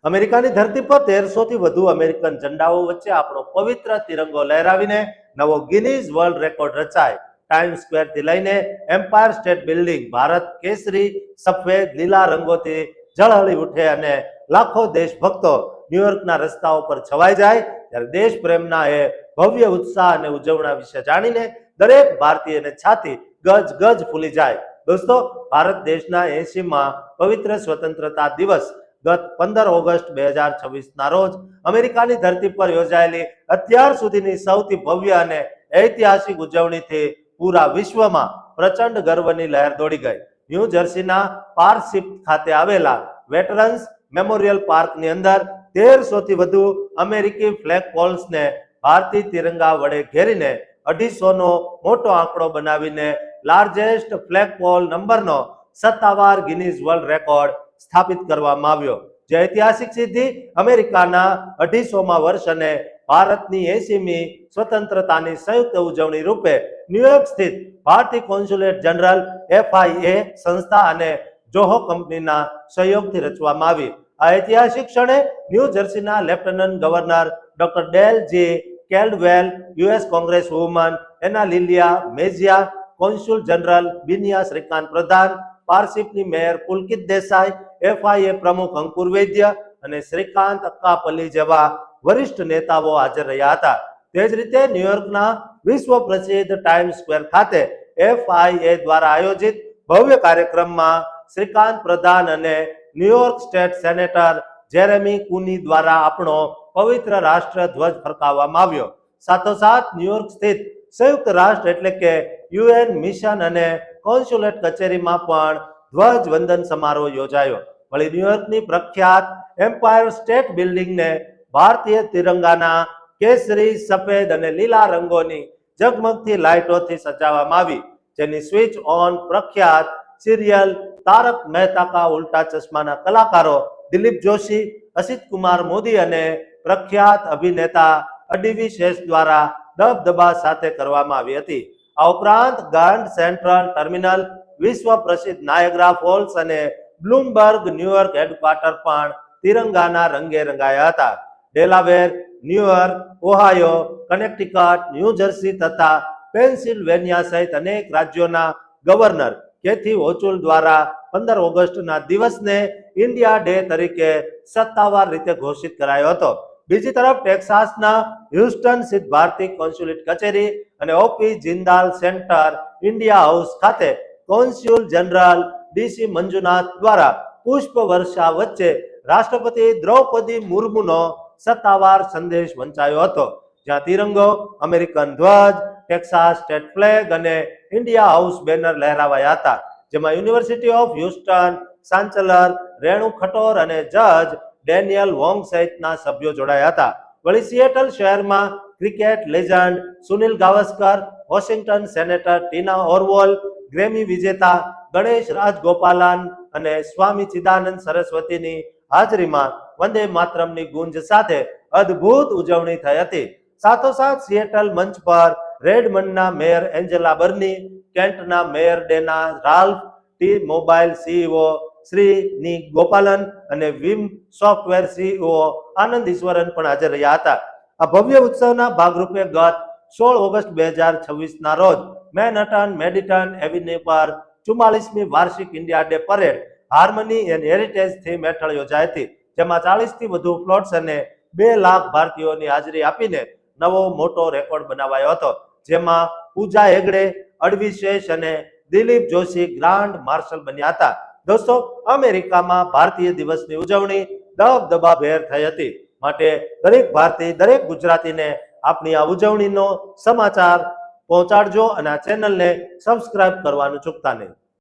અમેરિકાની ધરતી પર 1300 થી વધુ અમેરિકન ઝંડાઓ વચ્ચે આપણો પવિત્ર તિરંગો લહેરાવીને નવો ગિનીઝ વર્લ્ડ રેકોર્ડ રચાય. ટાઈમ સ્ક્વેર થી લઈને એમ્પાયર સ્ટેટ બિલ્ડિંગ ભારત કેસરી સફેદ લીલા રંગોથી ઝળહળી ઉઠે અને લાખો દેશભક્તો ન્યુયોર્કના રસ્તાઓ પર છવાઈ જાય ત્યારે દેશ પ્રેમના એ ભવ્ય ઉત્સાહ અને ઉજવણા વિશે જાણીને દરેક ભારતીયને છાતી ગજ ગજ ફૂલી જાય. દોસ્તો, ભારત દેશના 80માં પવિત્ર સ્વતંત્રતા દિવસ ગત 15 ઓગસ્ટ 2026ના રોજ અમેરિકાની ધરતી પર યોજાયેલી અત્યાર સુધીની સૌથી ભવ્ય અને ઐતિહાસિક ઉજવણીથી પૂરા વિશ્વમાં પ્રચંડ ગર્વની લહેર દોડી ગઈ. ન્યૂ જર્સીના પારશિપ ખાતે આવેલા વેટરન્સ મેમોરિયલ પાર્કની અંદર 1300 થી વધુ અમેરિકી ફ્લેગ પોલ્સને ભારતીય તિરંગા વડે ઘેરીને 250નો મોટો આંકડો બનાવીને લાર્જેસ્ટ ફ્લેગ પોલ નંબરનો સત્તાવાર ગિનીઝ વર્લ્ડ રેકોર્ડ સ્થાપિત કરવામાં આવ્યો. જે ઐતિહાસિક સિદ્ધિ અમેરિકાના 250મા વર્ષ અને ભારતની 80મી સ્વતંત્રતાની સંયુક્ત ઉજવણી રૂપે ન્યુયોર્ક સ્થિત ભારતીય કોન્સ્યુલેટ જનરલ FIA સંસ્થા અને જોહો કંપનીના સહયોગથી રચવામાં આવી. આ ઐતિહાસિક ક્ષણે ન્યૂ જર્સીના lieutenant governor doctor Dale G Caldwell, US congresswoman Ana Lilia Mejia, consul general Binaya Shrikant Pradhan, પારશિપની મેયર પુલકિત દેસાઈ, FIA પ્રમુખ અંકુર વૈદ્ય અને શ્રીકાંત અક્કાપલ્લી જેવા વરિષ્ઠ નેતાઓ હાજર રહ્યા હતા. તે જ રીતે ન્યુયોર્કના વિશ્વ પ્રસિદ્ધ ટાઈમ સ્ક્વેર ખાતે FIA દ્વારા આયોજિત ભવ્ય કાર્યક્રમમાં શ્રીકાંત પ્રધાન અને ન્યુયોર્ક સ્ટેટ સેનેટર જેરેમી કુની દ્વારા આપણો પવિત્ર રાષ્ટ્ર ધ્વજ ફરકાવવામાં આવ્યો. સાથોસાથ ન્યુયોર્ક સ્થિત સંયુક્ત રાષ્ટ્ર એટલે કે UN મિશન અને કોન્સ્યુલેટ કચેરીમાં પણ ધ્વજ વંદન સમારોહ યોજાયો. વળી ન્યુયોર્કની પ્રખ્યાત એમ્પાયર સ્ટેટ બિલ્ડિંગને ભારતીય તિરંગાના કેસરી સફેદ અને લીલા રંગોની ઝગમગતી લાઇટોથી સજાવવામાં આવી, જેની સ્વિચ ઓન પ્રખ્યાત સિરિયલ તારક મહેતા કા ઉલ્ટા ચશ્માના કલાકારો દિલીપ જોશી, અસિત કુમાર મોદી અને પ્રખ્યાત અભિનેતા અડીવી શેષ દ્વારા દબદબા સાથે કરવામાં આવી હતી. આ ઉપરાંત ગ્રાન્ડ સેન્ટ્રલ ટર્મિનલ, વિશ્વ પ્રસિદ્ધ નાયગ્રા ફોલ્સ અને બ્લુમબર્ગ ન્યુયોર્ક હેડક્વાર્ટર પણ તિરંગાના રંગે રંગાયા હતા. Delaware, New York, Ohio, Connecticut, New Jersey તથા પેન્સિલ્વેનિયા સહિત અનેક રાજ્યોના ગવર્નર કેથી ઓચુલ દ્વારા 15 ઓગસ્ટના દિવસને ઇન્ડિયા ડે તરીકે સત્તાવાર રીતે ઘોષિત કરાયો હતો. બીજી તરફ ટેક્સાસના હ્યુસ્ટન સ્થિત ભારતીય કોન્સ્યુલેટ કચેરી અને OP Jindal centre India House ખાતે કોન્સ્યુલ જનરલ DC મંજુનાથ દ્વારા પુષ્પ વર્ષા વચ્ચે રાષ્ટ્રપતિ દ્રૌપદી મુર્મુનો સત્તાવાર સંદેશ વંચાયો હતો, જ્યાં તિરંગો, અમેરિકન ધ્વજ, ટેક્સાસ સ્ટેટ ફ્લેગ અને ઇન્ડિયા હાઉસ બેનર લહેરાવાયા હતા, જેમાં University of Houston chancellor Renu Khator અને જજ ડેનિયલ વોંગ સહિતના સભ્યો જોડાયા હતા. વળી સિએટલ શહેરમાં cricket legend Sunil Gavaskar, Washington senator Tina Orwall, Grammy વિજેતા ગણેશ રાજગોપાલન અને સ્વામી ચિદાનંદ સરસ્વતીની હાજરીમાં વંદે માતરમની ગુંજ સાથે અદ્ભુત ઉજવણી થઈ હતી. સાથોસાથ સિએટલ મંચ પર રેડમન્ડના મેયર એન્જેલા બર્ની, કેન્ટના mayor Dana Ralph, T mobile CEO Srini Gopalan અને Veeam software CEO Anand Eswaran પણ હાજર રહ્યા હતા. આ ભવ્ય ઉત્સવના ભાગરૂપે ગત 16 ઓગસ્ટ 2026ના રોજ મેનહટન મેડિટન એવન્યુ પર 44મી વાર્ષિક India day parade harmony and heritage theme હેઠળ યોજાઈ હતી, જેમાં 40થી વધુ ફ્લોટ્સ અને 2 લાખ ભારતીયોની હાજરી આપીને નવો મોટો રેકોર્ડ બનાવાયો હતો, જેમાં પૂજા હેગડે, અડવી શેષ અને દિલીપ જોશી ગ્રાન્ડ માર્શલ બન્યા હતા. દોસ્તો, અમેરિકામાં ભારતીય દિવસની ઉજવણી દબદબાભેર થઈ હતી. માટે દરેક ભારતીય, દરેક ગુજરાતીને આપણી આ ઉજવણીનો સમાચાર પહોંચાડજો અને આ ચેનલને સબસ્ક્રાઇબ કરવાનું ચૂકતા નહીં.